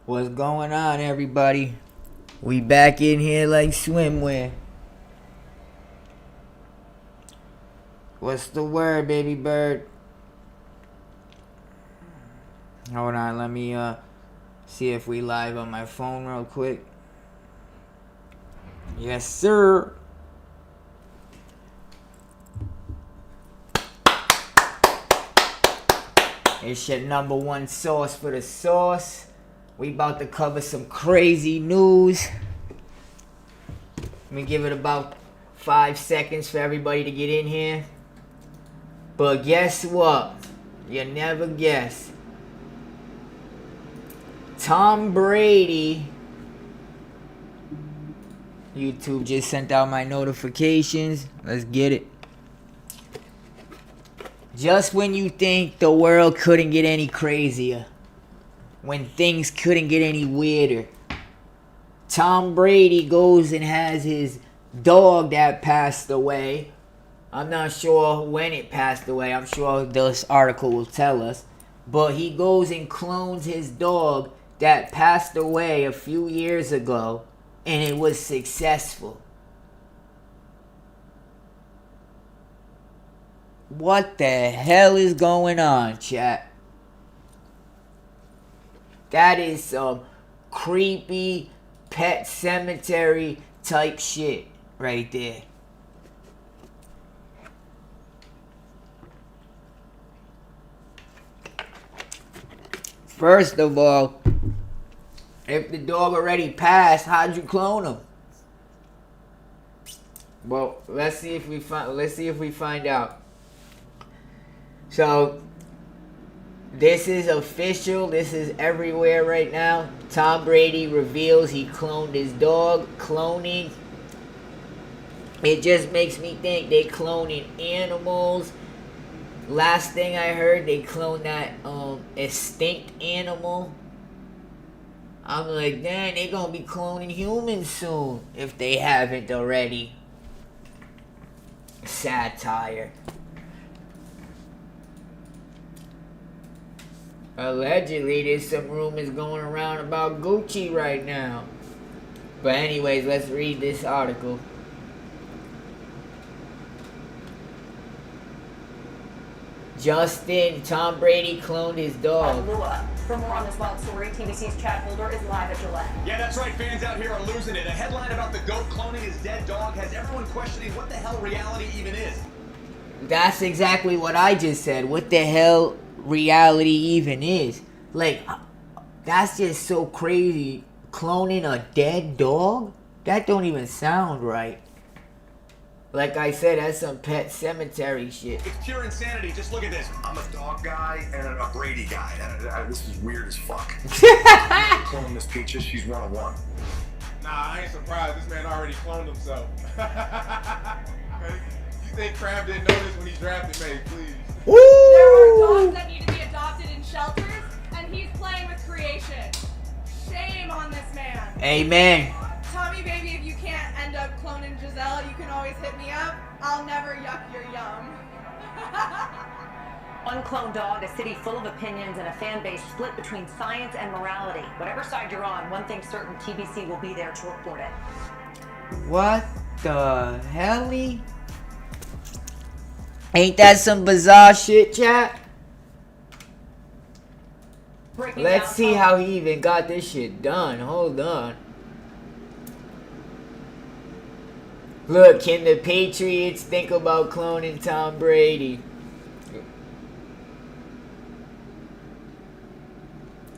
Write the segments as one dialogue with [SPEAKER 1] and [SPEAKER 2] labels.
[SPEAKER 1] What's going on, everybody? We back in here like swimwear. What's the word, baby bird? Hold on, let me see if we live on my phone real quick. Yes, sir. It's your number one source for the sauce. We about to cover some crazy news. Let me give it about 5 seconds for everybody to get in here. But guess what? You never guess. Tom Brady. YouTube just sent out my notifications. Let's get it. Just when you think the world couldn't get any crazier, when things couldn't get any weirder, Tom Brady goes and has his dog that passed away. I'm not sure when it passed away. I'm sure this article will tell us. But he goes and clones his dog that passed away a few years ago, and it was successful. What the hell is going on, chat? That is some creepy Pet Cemetery type shit right there. First of all, if the dog already passed, how'd you clone him? Well, let's see if we find out. So, this is official. This is everywhere right now. Tom Brady reveals he cloned his dog. Cloning. It just makes me think they cloning animals. Last thing I heard, they cloned that extinct animal. I'm like, dang, they gonna be cloning humans soon if they haven't already. Satire. Allegedly, there's some rumors going around about Gucci right now. But anyways, let's read this article. Justin, Tom Brady cloned his dog.
[SPEAKER 2] For more on this wild story, TBC's Chad Holder is live at Gillette.
[SPEAKER 3] Yeah, that's right. Fans out here are losing it. A headline about the GOAT cloning his dead dog has everyone questioning what the hell reality even is.
[SPEAKER 1] That's exactly what I just said. What the hell reality even is? Like, that's just so crazy. Cloning a dead dog? That don't even sound right. Like I said, that's some Pet Cemetery shit.
[SPEAKER 3] It's pure insanity. Just look at this. I'm a dog guy and a Brady guy. This is weird as fuck. Clone Miss Peaches, she's 101.
[SPEAKER 4] Nah, I ain't surprised. This man already cloned himself. You think Crab didn't know this when he drafted me, please?
[SPEAKER 1] Woo!
[SPEAKER 5] There are dogs that need to be adopted in shelters, and he's playing with creation. Shame on this man.
[SPEAKER 1] Amen.
[SPEAKER 5] Tommy, baby, if you can't end up cloning Giselle, you can always hit me up. I'll never yuck your yum.
[SPEAKER 2] Uncloned dog, a city full of opinions and a fan base split between science and morality. Whatever side you're on, one thing's certain, TBC will be there to report it.
[SPEAKER 1] What the hell? Ain't that some bizarre shit, chat? Let's see how he even got this shit done. Hold on. Look, can the Patriots think about cloning Tom Brady?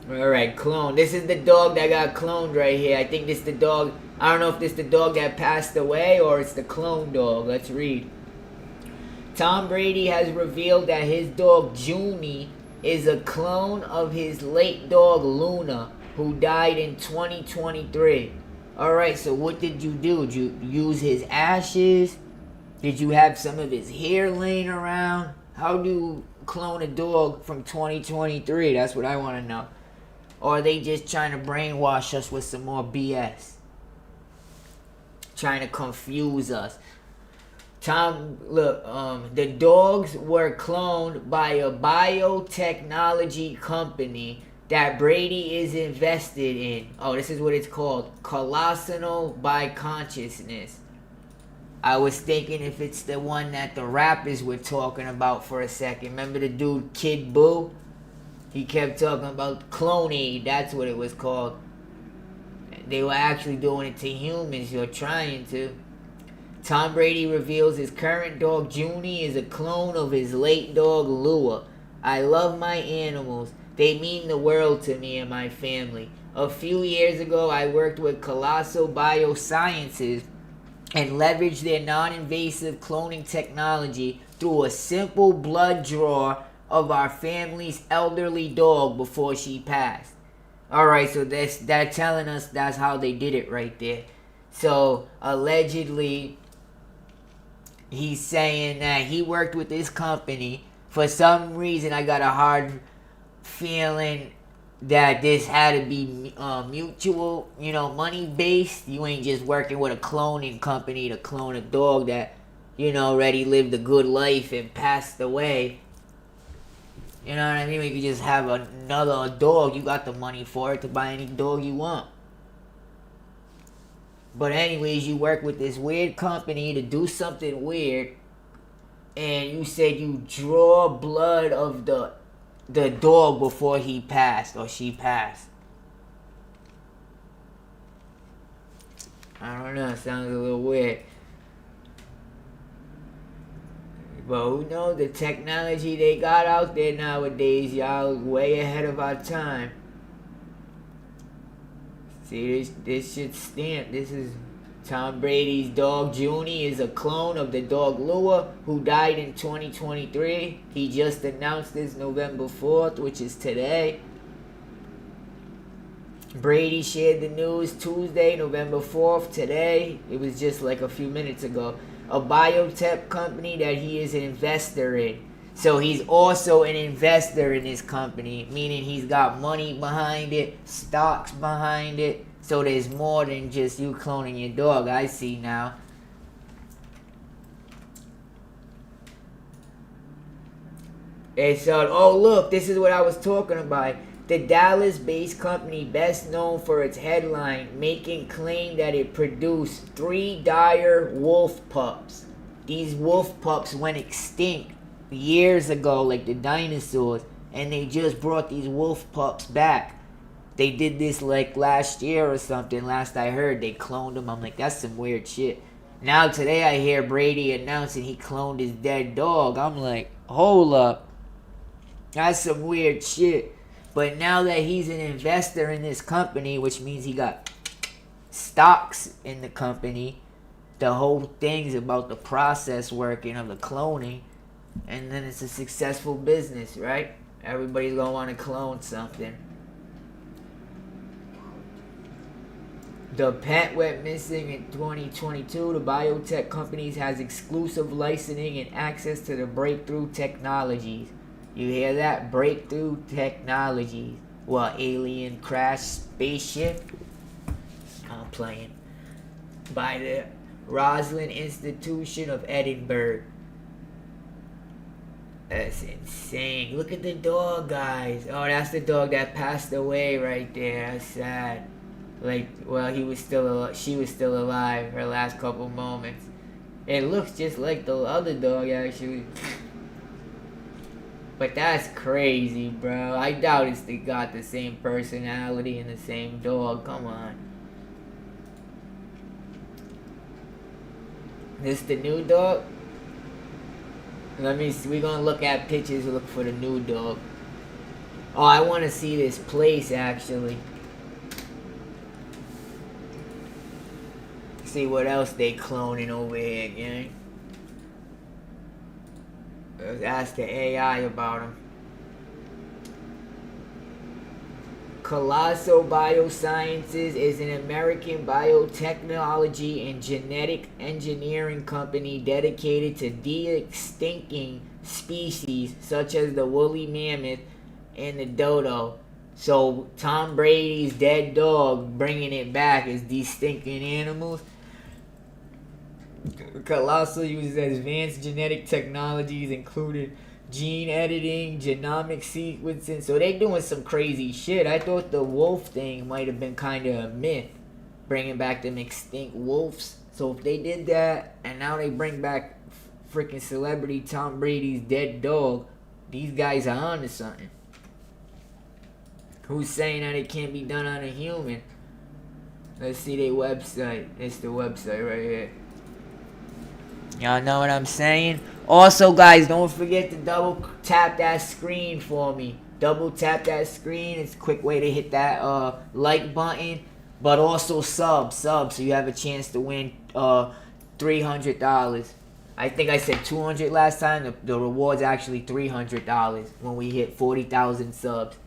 [SPEAKER 1] Alright, clone. This is the dog that got cloned right here. I think this is the dog. I don't know if this is the dog that passed away or it's the clone dog. Let's read. Tom Brady has revealed that his dog Junie is a clone of his late dog Luna, who died in 2023. Alright, so what did you do? Did you use his ashes? Did you have some of his hair laying around? How do you clone a dog from 2023? That's what I want to know. Or are they just trying to brainwash us with some more BS? Trying to confuse us. The dogs were cloned by a biotechnology company that Brady is invested in. Oh, this is what it's called. Colossal by consciousness. I was thinking if it's the one that the rappers were talking about for a second. Remember the dude Kid Boo? He kept talking about cloning. That's what it was called. They were actually doing it to humans, or trying to. Tom Brady reveals his current dog Junie is a clone of his late dog Lua. I love my animals. They mean the world to me and my family. A few years ago, I worked with Colossal Biosciences and leveraged their non-invasive cloning technology through a simple blood draw of our family's elderly dog before she passed. Alright, so they're telling us that's how they did it right there. So, allegedly, he's saying that he worked with this company. For some reason, I got a hard feeling that this had to be mutual, money based. You ain't just working with a cloning company to clone a dog that, already lived a good life and passed away. You know what I mean? You could just have another dog. You got the money for it to buy any dog you want. But anyways, you work with this weird company to do something weird. And you said you draw blood of the dog before he passed or she passed. I don't know. It sounds a little weird. But who knows, the technology they got out there nowadays, y'all, is way ahead of our time. See, this shit stamped. This is Tom Brady's dog Junie is a clone of the dog Lua, who died in 2023. He just announced this November 4th, which is today. Brady shared the news Tuesday, November 4th, today. It was just like a few minutes ago. A biotech company that he is an investor in. So he's also an investor in this company, meaning he's got money behind it, stocks behind it. So there's more than just you cloning your dog, I see now. And so, oh look, this is what I was talking about. The Dallas-based company, best known for its headline, making claim that it produced 3 dire wolf pups. These wolf pups went extinct years ago, like the dinosaurs, and they just brought these wolf pups back. They did this like last year or something. Last I heard, they cloned them. I'm like, that's some weird shit. Now today I hear Brady announcing he cloned his dead dog. I'm like, hold up. That's some weird shit. But now that he's an investor in this company, which means he got stocks in the company, the whole thing's about the process working of the cloning, and then it's a successful business, right? Everybody's gonna want to clone something. The pet went missing in 2022. The biotech companies has exclusive licensing and access to the breakthrough technologies. You hear that? Breakthrough technologies. What, alien crash spaceship? I'm playing. By the Roslin Institution of Edinburgh. That's insane. Look at the dog, guys. Oh, that's the dog that passed away right there. That's sad. Like, well, she was still alive her last couple moments. It looks just like the other dog, actually. But that's crazy, bro. I doubt they got the same personality and the same dog. Come on. This the new dog? Let me see. We're gonna look at pictures and look for the new dog. Oh, I want to see this place, actually. See what else they cloning over here, gang. Let's ask the AI about them. Colossal Biosciences is an American biotechnology and genetic engineering company dedicated to de-extincting species such as the woolly mammoth and the dodo. So Tom Brady's dead dog, bringing it back, is de-stinking animals. Colossal uses advanced genetic technologies including gene editing, genomic sequencing. So they doing some crazy shit. I thought the wolf thing might have been kind of a myth, bringing back them extinct wolves. So if they did that, and now they bring back freaking celebrity Tom Brady's dead dog, these guys are on to something. Who's saying that it can't be done on a human? Let's see their website. It's the website right here. Y'all know what I'm saying? Also, guys, don't forget to double tap that screen for me. Double tap that screen. It's a quick way to hit that like button. But also sub, so you have a chance to win $300. I think I said 200 last time. The reward's actually $300 when we hit 40,000 subs.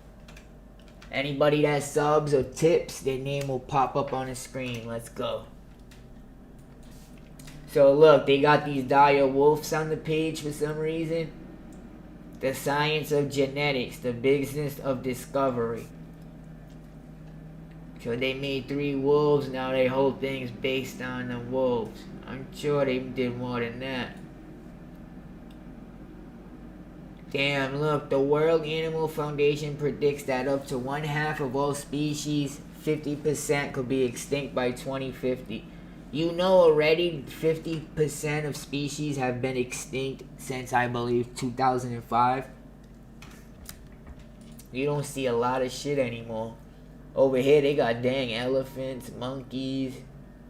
[SPEAKER 1] Anybody that subs or tips, their name will pop up on the screen. Let's go. So look, they got these dire wolves on the page for some reason. The science of genetics, the business of discovery. So they made 3 wolves, now their whole thing's based on the wolves. I'm sure they did more than that. Damn, look, the World Animal Foundation predicts that up to 1/2 of all species, 50% could be extinct by 2050. You know already 50% of species have been extinct since, I believe, 2005. You don't see a lot of shit anymore. Over here, they got dang elephants, monkeys.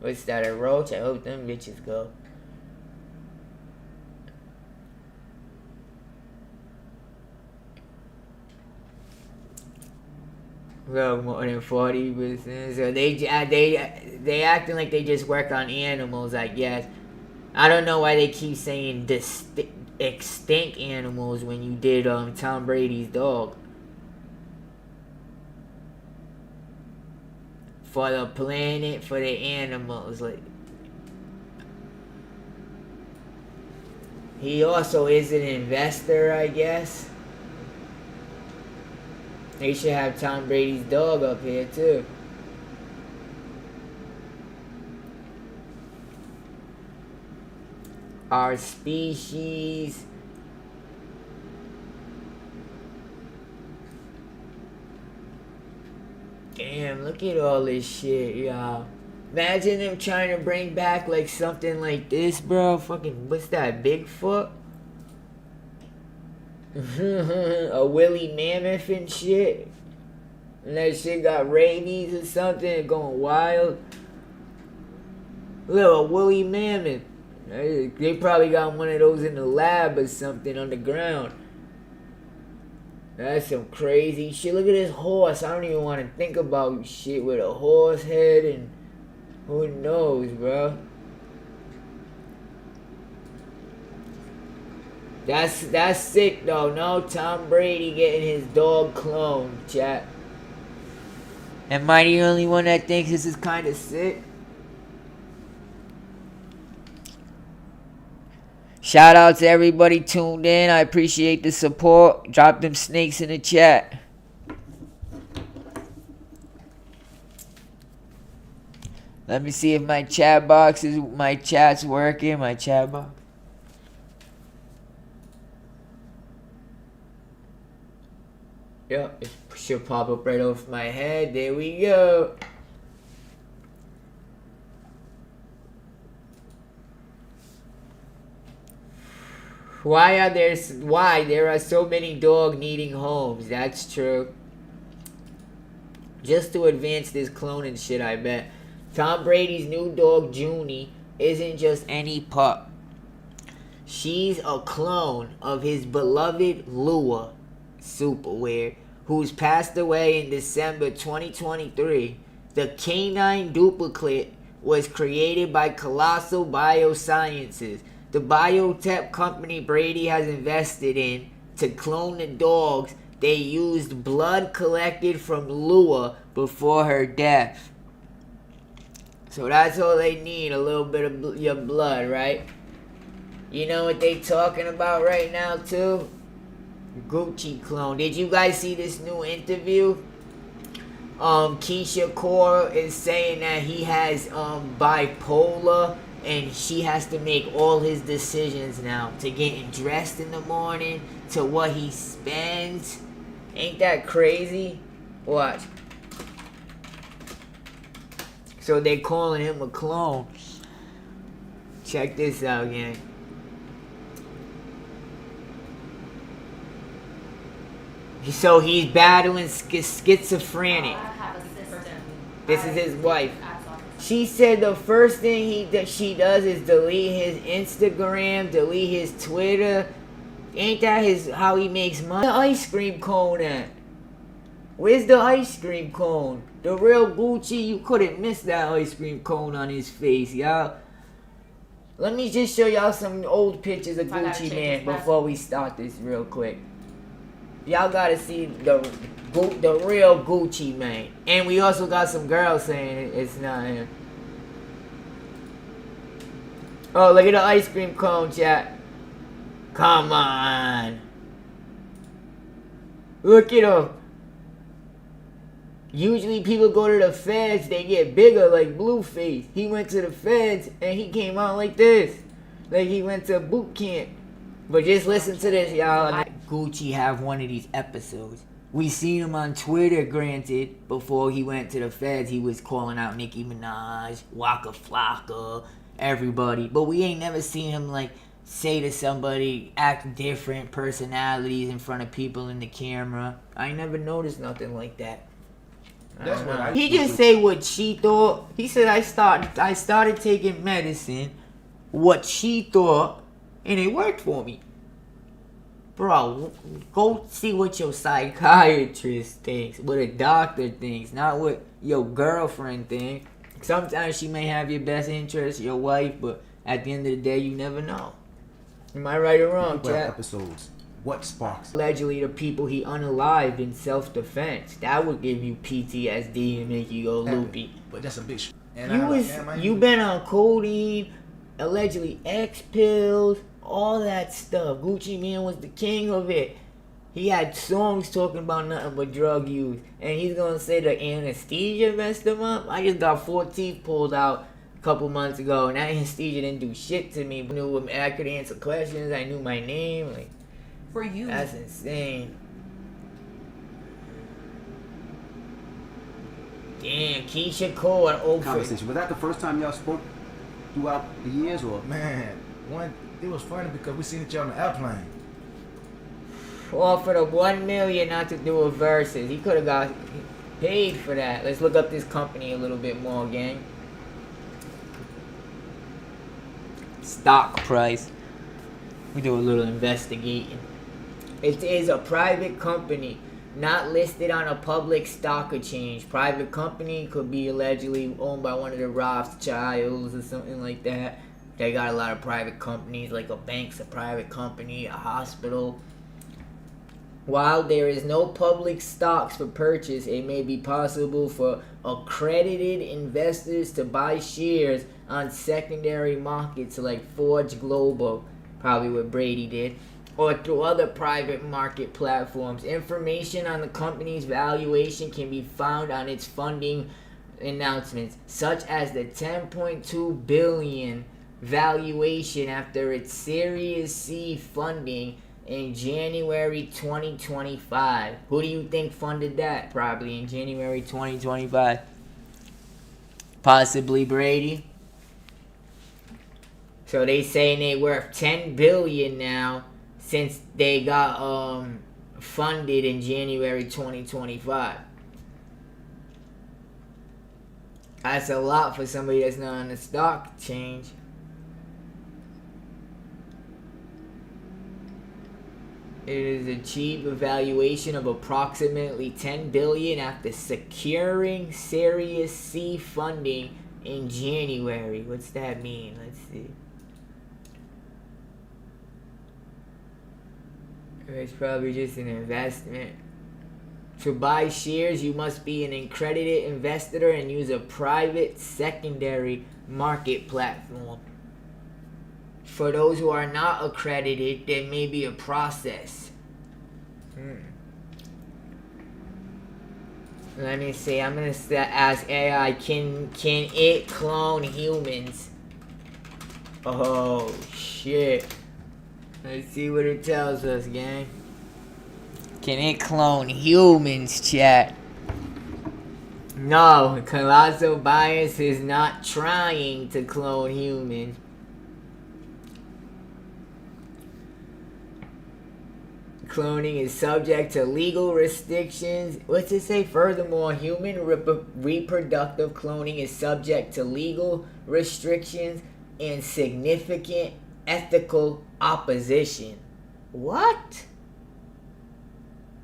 [SPEAKER 1] What's that, a roach? I hope them bitches go. Well, more than 40%. So they acting like they just work on animals, I guess. I don't know why they keep saying extinct animals when you did Tom Brady's dog. For the planet, for the animals, like. He also is an investor, I guess. They should have Tom Brady's dog up here too. Our species. Damn, look at all this shit, y'all. Imagine them trying to bring back like something like this, bro. Fucking, what's that, Bigfoot? A woolly mammoth and shit. And that shit got rabies or something, going wild. Look, a woolly mammoth. They probably got one of those in the lab or something on the ground. That's some crazy shit. Look at this horse. I don't even want to think about shit with a horse head and who knows, bro. That's sick though. No, Tom Brady getting his dog cloned, chat. Am I the only one that thinks this is kind of sick? Shout out to everybody tuned in. I appreciate the support. Drop them snakes in the chat. Let me see if my chat's working. My chat box. Yep, it should pop up right off my head. There we go. Why there are so many dog needing homes? That's true. Just to advance this cloning shit, I bet. Tom Brady's new dog, Junie, isn't just any pup. She's a clone of his beloved Lua, super weird, who's passed away in December 2023. The canine duplicate was created by Colossal Biosciences, the biotech company Brady has invested in to clone the dogs. They used blood collected from Lua before her death. So that's all they need, a little bit of your blood, right? You know what they talking about right now too? Gucci clone. Did you guys see this new interview? Keisha Cole is saying that he has bipolar and she has to make all his decisions now, to getting dressed in the morning, to what he spends. Ain't that crazy? Watch. So they calling him a clone. Check this out, gang. So he's battling schizophrenic. This is his wife. She said the first thing she does is delete his Instagram, delete his Twitter. Ain't that how he makes money? The ice cream cone at? Where's the ice cream cone? The real Gucci, you couldn't miss that ice cream cone on his face, y'all. Let me just show y'all some old pictures of Gucci Man before we start this real quick. Y'all gotta see the real Gucci Man. And we also got some girls saying it's not him. Oh, look at the ice cream cone, chat. Come on. Look at him. Usually people go to the feds, they get bigger like Blueface. He went to the feds and he came out like this. Like he went to boot camp. But just listen to this, y'all. Gucci have one of these episodes. We seen him on Twitter, granted. Before he went to the feds, he was calling out Nicki Minaj, Waka Flocka, everybody. But we ain't never seen him like say to somebody, act different personalities in front of people in the camera. I ain't never noticed nothing like that.
[SPEAKER 6] That's what
[SPEAKER 1] He just say what she thought. He said I started taking medicine, what she thought, and it worked for me. Bro, go see what your psychiatrist thinks, what a doctor thinks, not what your girlfriend thinks. Sometimes she may have your best interest, your wife, but at the end of the day, you never know. Am I right or wrong, chat?
[SPEAKER 6] Episodes. What sparks?
[SPEAKER 1] Allegedly, the people he unalived in self-defense. That would give you PTSD and make you go loopy.
[SPEAKER 6] But that's a big sh**.
[SPEAKER 1] You been on codeine, allegedly X pills, all that stuff. Gucci Man was the king of it. He had songs talking about nothing but drug use. And he's gonna say the anesthesia messed him up? I just got 4 teeth pulled out a couple months ago, and that anesthesia didn't do shit to me. I knew I could answer questions, I knew my name. Like,
[SPEAKER 2] For you.
[SPEAKER 1] that's insane. Damn, Keisha Cole and Oprah.
[SPEAKER 6] Conversation. Was that the first time y'all spoke throughout the years, or?
[SPEAKER 7] Man, it was funny because we seen each other on the airplane.
[SPEAKER 1] Offered him $1 million not to do a versus. He could have got paid for that. Let's look up this company a little bit more, gang. Stock price. We do a little investigating. It is a private company, not listed on a public stock exchange. Private company could be allegedly owned by one of the Rothschilds or something like that. They got a lot of private companies, like a bank's a private company, a hospital. While there is no public stocks for purchase, it may be possible for accredited investors to buy shares on secondary markets like Forge Global, probably what Brady did, or through other private market platforms. Information on the company's valuation can be found on its funding announcements, such as the $10.2 billion valuation after its Series C funding in January 2025. Who do you think funded that? Probably in January 2025. Possibly Brady. So they saying they worth $10 billion now since they got funded in January 2025. That's a lot for somebody that's not on the stock exchange. It has achieved a valuation of approximately $10 billion after securing Series C funding in January. What's that mean? Let's see. It's probably just an investment. To buy shares, you must be an accredited investor and use a private secondary market platform. For those who are not accredited, there may be a process. Let me see. I'm gonna ask AI, can it clone humans? Oh shit. Let's see what it tells us, gang. Can it clone humans, chat? No, Colossal Bias is not trying to clone humans. Cloning is subject to legal restrictions. What's it say? Furthermore, human reproductive cloning is subject to legal restrictions and significant ethical opposition. What?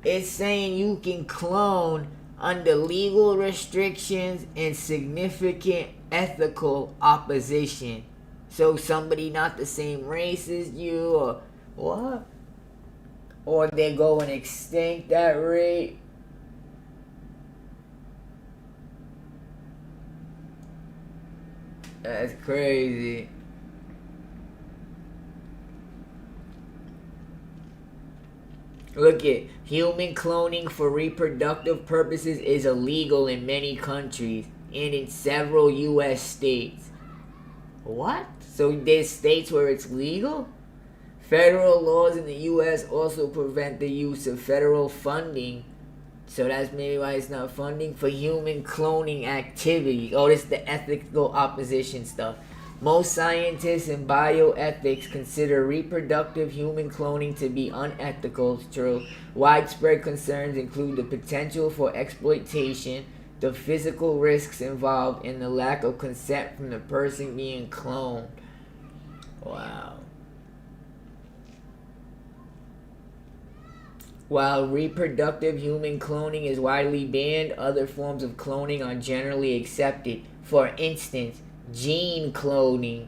[SPEAKER 1] It's saying you can clone under legal restrictions and significant ethical opposition. So somebody not the same race as you, or what? Or they're going extinct at rate. That's crazy. Look at human cloning for reproductive purposes is illegal in many countries and in several U.S. states. What? So there's states where it's legal? Federal laws in the U.S. also prevent the use of federal funding, so that's maybe why it's not funding, for human cloning activity. Oh, this is the ethical opposition stuff. Most scientists in bioethics consider reproductive human cloning to be unethical. It's true. Widespread concerns include the potential for exploitation, the physical risks involved, and the lack of consent from the person being cloned. Wow. While reproductive human cloning is widely banned, other forms of cloning are generally accepted. For instance, gene cloning,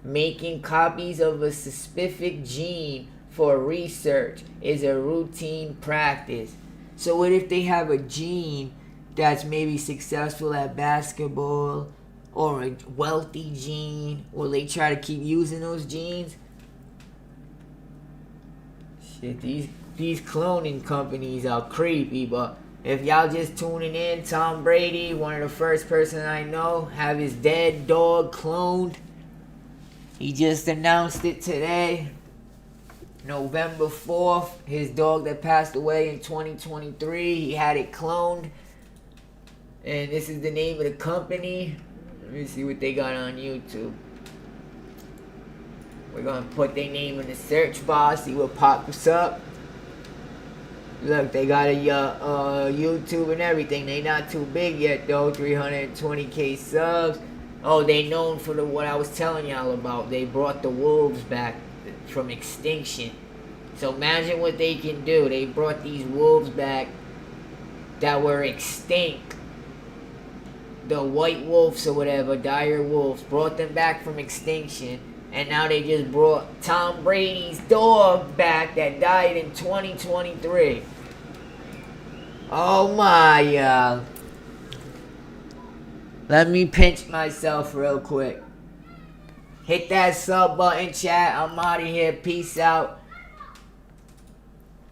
[SPEAKER 1] making copies of a specific gene for research, is a routine practice. So what if they have a gene that's maybe successful at basketball, or a wealthy gene? Will they try to keep using those genes? Shit, these cloning companies are creepy, but if y'all just tuning in, Tom Brady, one of the first person I know, have his dead dog cloned. He just announced it today, November 4th. His dog that passed away in 2023, he had it cloned. And this is the name of the company. Let me see what they got on YouTube. We're going to put their name in the search bar, see what pops up. Look, they got a YouTube and everything. They not too big yet though. 320k subs. Oh, they known for what I was telling y'all about. They brought the wolves back from extinction. So imagine what they can do. They brought these wolves back that were extinct. The white wolves or whatever, dire wolves, brought them back from extinction. And now they just brought Tom Brady's dog back that died in 2023. Oh my, y'all. Let me pinch myself real quick. Hit that sub button, chat. I'm out of here. Peace out.